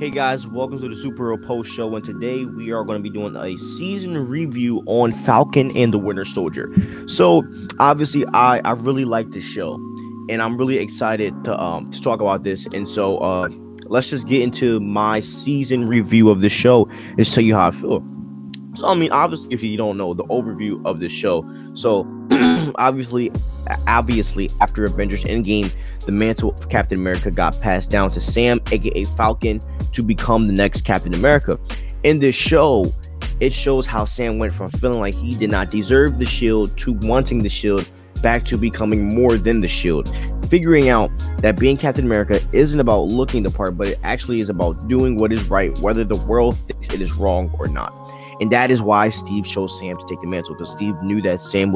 Hey guys, welcome to the Superhero Post Show, and today we are going to be doing a season review on Falcon and the Winter Soldier. So obviously, I really like this show, and I'm really excited to talk about this. And so let's just get into my season review of the show and tell you how I feel. So I mean, obviously, if you don't know the overview of the show, so obviously, after Avengers Endgame, the mantle of Captain America got passed down to Sam, aka Falcon, to become the next Captain America. In this show, it shows how Sam went from feeling like he did not deserve the shield to wanting the shield, back to becoming more than the shield, figuring out that being Captain America isn't about looking the part, but it actually is about doing what is right, whether the world thinks it is wrong or not. And that is why Steve chose Sam to take the mantle, because Steve knew that Sam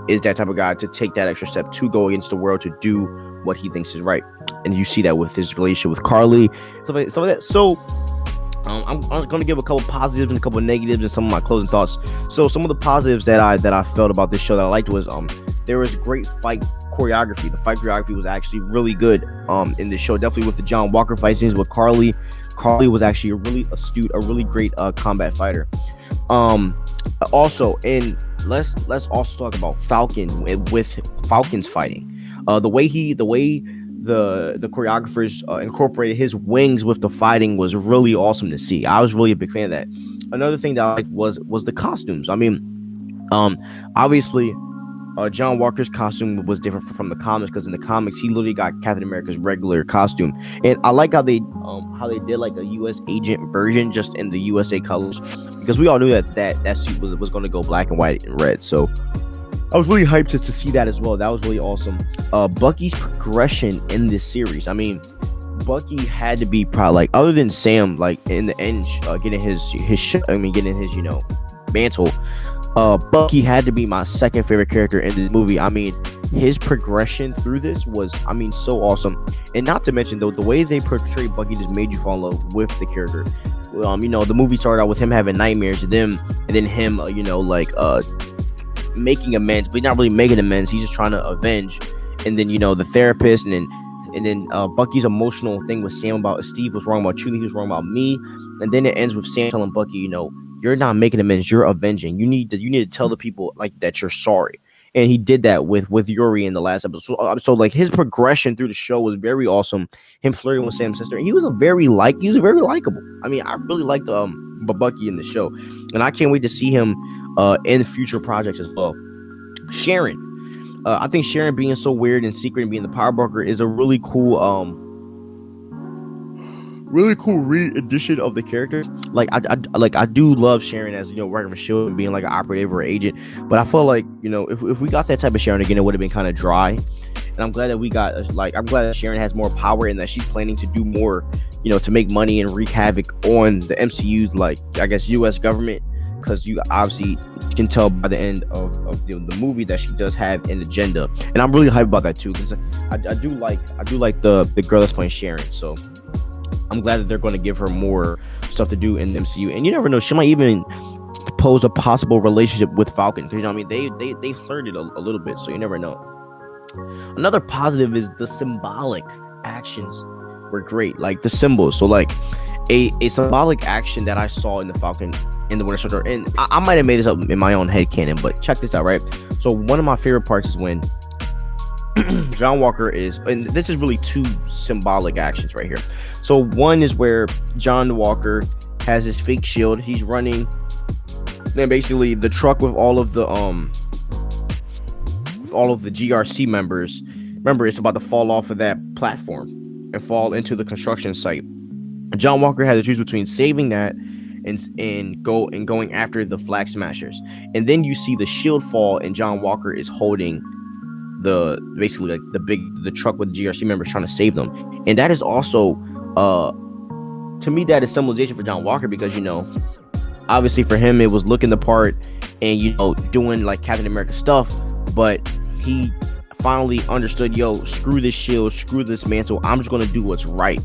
is that type of guy to take that extra step to go against the world, to do what he thinks is right. And you see that with his relationship with Carly, stuff like that. So I'm going to give a couple positives and a couple negatives and some of my closing thoughts. So some of the positives that I felt about this show that I liked was there was great fight choreography. The fight choreography was actually really good in this show. Definitely with the John Walker fight scenes with Carly. Carly was actually a really astute, a really great combat fighter. Also, and let's also talk about Falcon with Falcon's fighting. The way the choreographers incorporated his wings with the fighting was really awesome to see. I was really a big fan of that. Another thing that I liked was the costumes. I mean, obviously, John Walker's costume was different from the comics, because in the comics he literally got Captain America's regular costume, and I like how they did like a U.S. agent version just in the USA colors, because we all knew that suit was going to go black and white and red. So I was really hyped to see that as well. That was really awesome. Bucky's progression in this series. I mean, Bucky had to be probably, like, other than Sam, like in the end, getting his mantle. Bucky had to be my second favorite character in the movie. I mean, his progression through this was, so awesome. And not to mention, though, the way they portrayed Bucky just made you fall in love with the character. The movie started out with him having nightmares, and then him, making amends, but he's not really making amends. He's just trying to avenge. And then, the therapist, and then Bucky's emotional thing with Sam about Steve was wrong about you, he was wrong about me. And then it ends with Sam telling Bucky, you're not making amends, you're avenging. You need to tell the people like that you're sorry. And he did that with Yuri in the last episode. So like his progression through the show was very awesome. Him flirting with Sam's sister. He was very likable. I mean, I really liked Bucky in the show, and I can't wait to see him in future projects as well. Sharon, I think Sharon being so weird and secret and being the power broker is a really cool re-edition of the character. Like I do love Sharon as working for Shield and being like an operative or agent, but I feel like if we got that type of Sharon again, it would have been kind of dry. And I'm glad that we got I'm glad that Sharon has more power and that she's planning to do more, to make money and wreak havoc on the MCU's U.S. government, because you obviously can tell by the end of the movie that she does have an agenda, and I'm really hyped about that too, because I do like the girl that's playing Sharon. So I'm glad that they're going to give her more stuff to do in the MCU. And you never know, she might even pose a possible relationship with Falcon, because they flirted a little bit, so you never know. Another positive is the symbolic actions were great, like the symbols. So like a symbolic action that I saw in the Falcon in the Winter Soldier, and I might have made this up in my own head canon, but check this out, right? So one of my favorite parts is when John Walker and this is really two symbolic actions right here. So one is where John Walker has his fake shield, he's running, then basically the truck with all of the GRC members, remember, it's about to fall off of that platform and fall into the construction site. John Walker had to choose between saving that and going after the Flag Smashers. And then you see the shield fall, and John Walker is holding the truck with the GRC members trying to save them. And that is also to me, that is symbolization for John Walker, because obviously for him it was looking the part and doing like Captain America stuff, but he finally understood, screw this shield, screw this mantle, I'm just gonna do what's right.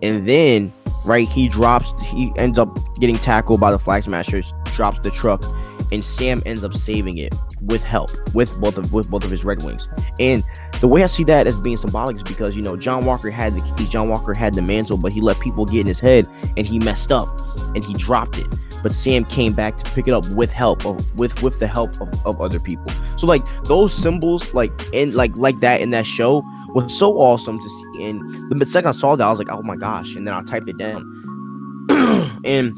And then he ends up getting tackled by the Flag Smashers, drops the truck, and Sam ends up saving it with help with both of his Red Wings. And the way I see that as being symbolic is because, you know, John Walker had the keys, John Walker had the mantle, but he let people get in his head and he messed up and he dropped it. But Sam came back to pick it up with help with the help of other people. So like those symbols like that in that show was so awesome to see. And the second I saw that, I was like, oh my gosh. And then I typed it down. And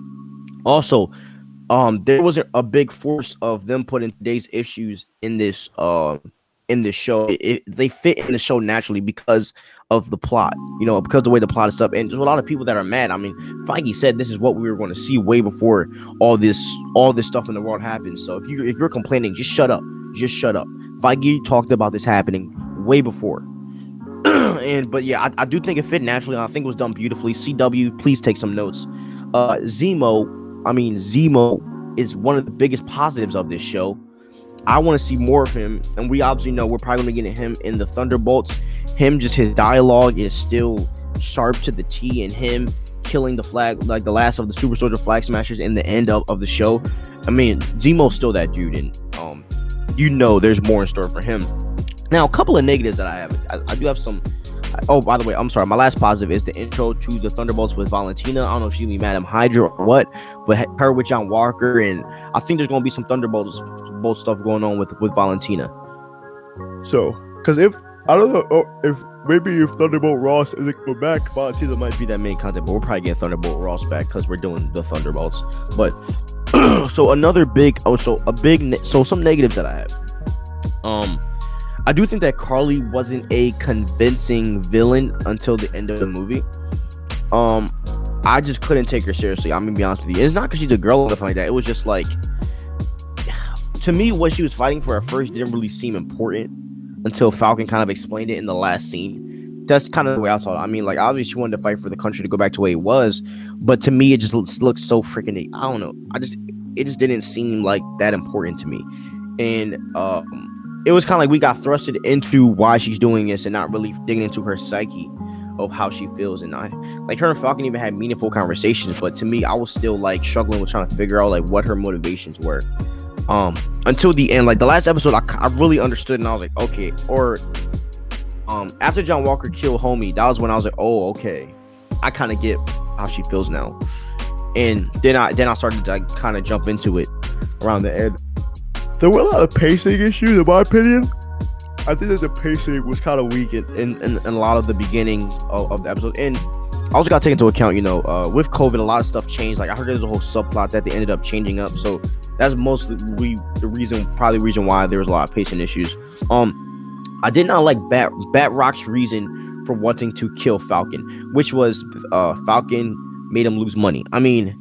also, there wasn't a big force of them putting today's issues in this show. They fit in the show naturally because of the plot, you know, because of the way the plot is up. And there's a lot of people that are mad. I mean, Feige said this is what we were going to see way before all this stuff in the world happened. So if you're complaining, just shut up. Feige talked about this happening way before. But yeah, I do think it fit naturally. I think it was done beautifully. CW, please take some notes. Zemo is one of the biggest positives of this show. I want to see more of him, and we obviously know we're probably going to get him in the Thunderbolts. His dialogue is still sharp to the T, and him killing the flag, like the last of the Super Soldier Flag Smashers in the end of the show. I mean, Zemo's still that dude, and you know there's more in store for him. Now, a couple of negatives that I have. I do have some. Oh, by the way, I'm sorry. My last positive is the intro to the Thunderbolts with Valentina. I don't know if she'll be Madam Hydra or what, but her with John Walker, and I think there's going to be some Thunderbolts stuff going on with Valentina. So, because if I don't know if Thunderbolt Ross isn't coming back, Valentina might be that main content, but we're probably getting Thunderbolt Ross back because we're doing the Thunderbolts. But so some negatives that I have. I do think that Carly wasn't a convincing villain until the end of the movie. I just couldn't take her seriously. I'm gonna be honest with you. It's not because she's a girl or nothing like that. It was just like, to me, what she was fighting for at first didn't really seem important until Falcon kind of explained it in the last scene. That's kind of the way I saw it. I mean, like, obviously she wanted to fight for the country to go back to the way it was, but to me, it just looks so freaking, I don't know. It just didn't seem like that important to me. And it was kind of like we got thrusted into why she's doing this and not really digging into her psyche of how she feels. And her and Falcon even had meaningful conversations, but to me, I was still like struggling with trying to figure out like what her motivations were. Until the end, like the last episode, I really understood, and I was like, okay. Or after John Walker killed Homie, that was when I was like, oh, okay, I kind of get how she feels now. And then I started to like, kind of jump into it around the end. There were a lot of pacing issues, in my opinion. I think that the pacing was kind of weak in a lot of the beginning of the episode. And I also got to take into account, with COVID, a lot of stuff changed. Like I heard there's a whole subplot that they ended up changing up. So that's mostly the reason why there was a lot of pacing issues. I did not like Batrock's reason for wanting to kill Falcon, which was Falcon made him lose money. I mean,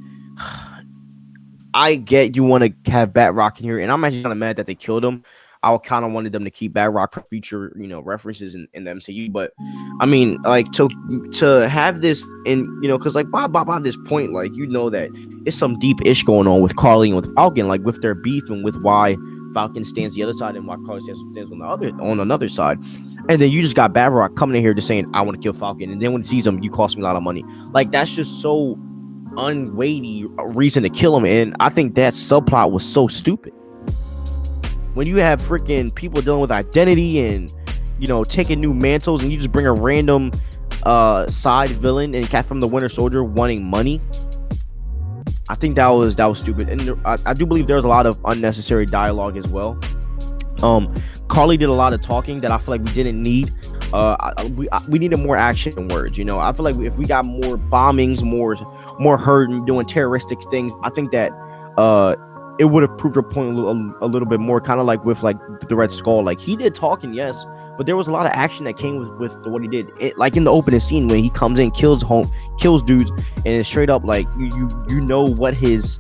I get you want to have Batrock in here, and I'm actually kind of mad that they killed him. I kind of wanted them to keep Batrock for future, references in the MCU. But I mean, like to have this in, because like by this point, like that it's some deep ish going on with Carly and with Falcon, like with their beef and with why Falcon stands the other side and why Carly stands on another side. And then you just got Batrock coming in here just saying, I want to kill Falcon, and then when he sees him, you cost me a lot of money. Like that's just so unweighty reason to kill him. And I think that subplot was so stupid. When you have freaking people dealing with identity and taking new mantles, and you just bring a random side villain and cat from the Winter Soldier wanting money, I think that was stupid. And I do believe there was a lot of unnecessary dialogue as well. Carly did a lot of talking that I feel like we didn't need. We needed more action in words. I feel like if we got more bombings, more hurt doing terroristic things, I think that it would have proved her point a little bit more, kind of like with like the Red Skull. Like he did talking, yes, but there was a lot of action that came with what he did. Like in the opening scene when he comes in, kills dudes, and it's straight up like you know what his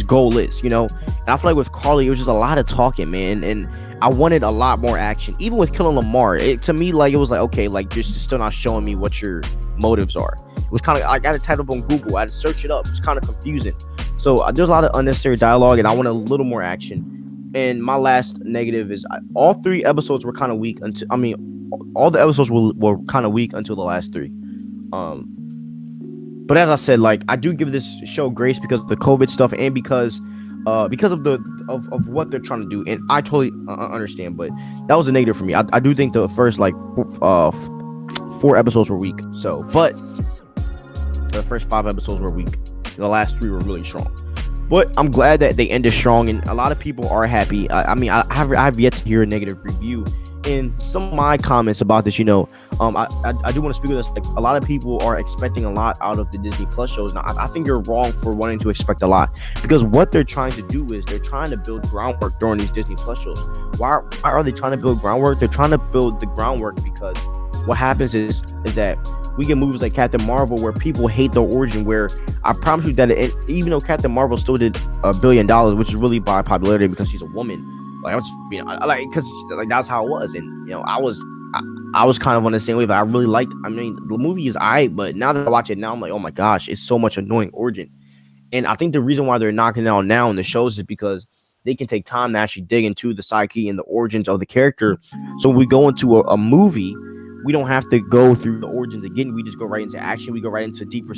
goal is, And I feel like with Carly, it was just a lot of talking, man, and I wanted a lot more action. Even with killing Lamar, to me, like it was like, okay, like you're still not showing me what your motives are. It was kind of, I got to type up on Google, I had to search it up. It's kind of confusing. So there's a lot of unnecessary dialogue, and I want a little more action. And my last negative is all 3 episodes were kind of weak all the episodes were kind of weak until the last 3. But as I said, like I do give this show grace because of the COVID stuff and because of of what they're trying to do, and I totally understand. But that was a negative for me. I do think the first like 4 episodes were weak. So, but the first 5 episodes were weak. The last 3 were really strong. But I'm glad that they ended strong, and a lot of people are happy. I mean, I have yet to hear a negative review. And some of my comments about this, I do want to speak of this. Like, a lot of people are expecting a lot out of the Disney Plus shows. Now, I think you're wrong for wanting to expect a lot, because what they're trying to do is they're trying to build groundwork during these Disney Plus shows. Why are they trying to build groundwork? They're trying to build the groundwork because what happens is that we get movies like Captain Marvel where people hate the origin, where I promise you that even though Captain Marvel still did $1 billion, which is really by popularity because she's a woman, like I was being like, because like that's how it was. And I was kind of on the same wave. I really liked, I mean, the movie is alright, but now that I watch it now, I'm like, oh my gosh, it's so much annoying origin. And I think the reason why they're knocking it out now in the shows is because they can take time to actually dig into the psyche and the origins of the character. So when we go into a movie, we don't have to go through the origins again. We just go right into action. We go right into deeper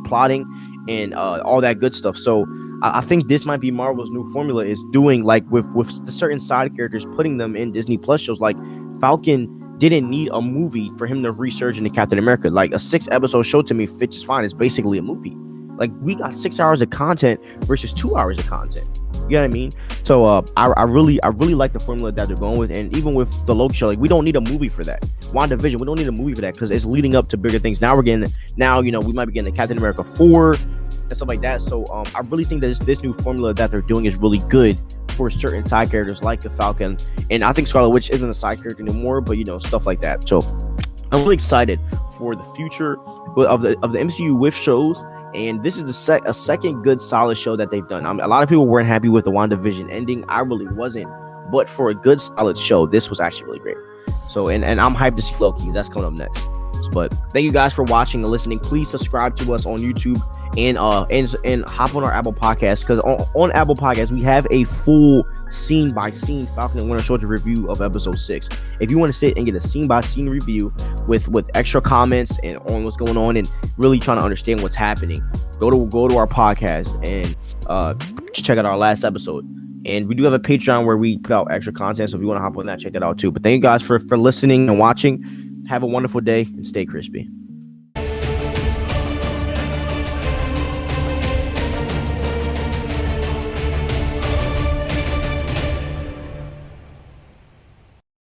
plotting and all that good stuff. So I think this might be Marvel's new formula, is doing like with the certain side characters, putting them in Disney Plus shows. Like Falcon didn't need a movie for him to resurge into Captain America. Like a 6-episode show to me fits just fine. It's basically a movie. Like we got 6 hours of content versus 2 hours of content. You know what I mean? So I really like the formula that they're going with. And even with the Loki show, like we don't need a movie for that. WandaVision, we don't need a movie for that because it's leading up to bigger things. Now we might be getting the Captain America 4 and stuff like that. So I really think that this new formula that they're doing is really good for certain side characters like the Falcon. And I think Scarlet Witch isn't a side character anymore, but stuff like that. So I'm really excited for the future of the MCU with shows. And this is a second good solid show that they've done. A lot of people weren't happy with the WandaVision ending. I really wasn't. But for a good solid show, this was actually really great. So, and I'm hyped to see Loki. That's coming up next. But thank you guys for watching and listening. Please subscribe to us on YouTube and hop on our Apple Podcast, because on Apple Podcast we have a full scene by scene Falcon and Winter Soldier review of episode 6. If you want to sit and get a scene by scene review with extra comments and on what's going on and really trying to understand what's happening, go to our podcast and check out our last episode. And we do have a Patreon where we put out extra content, so if you want to hop on that, check that out too. But thank you guys for listening and watching. Have a wonderful day and stay crispy.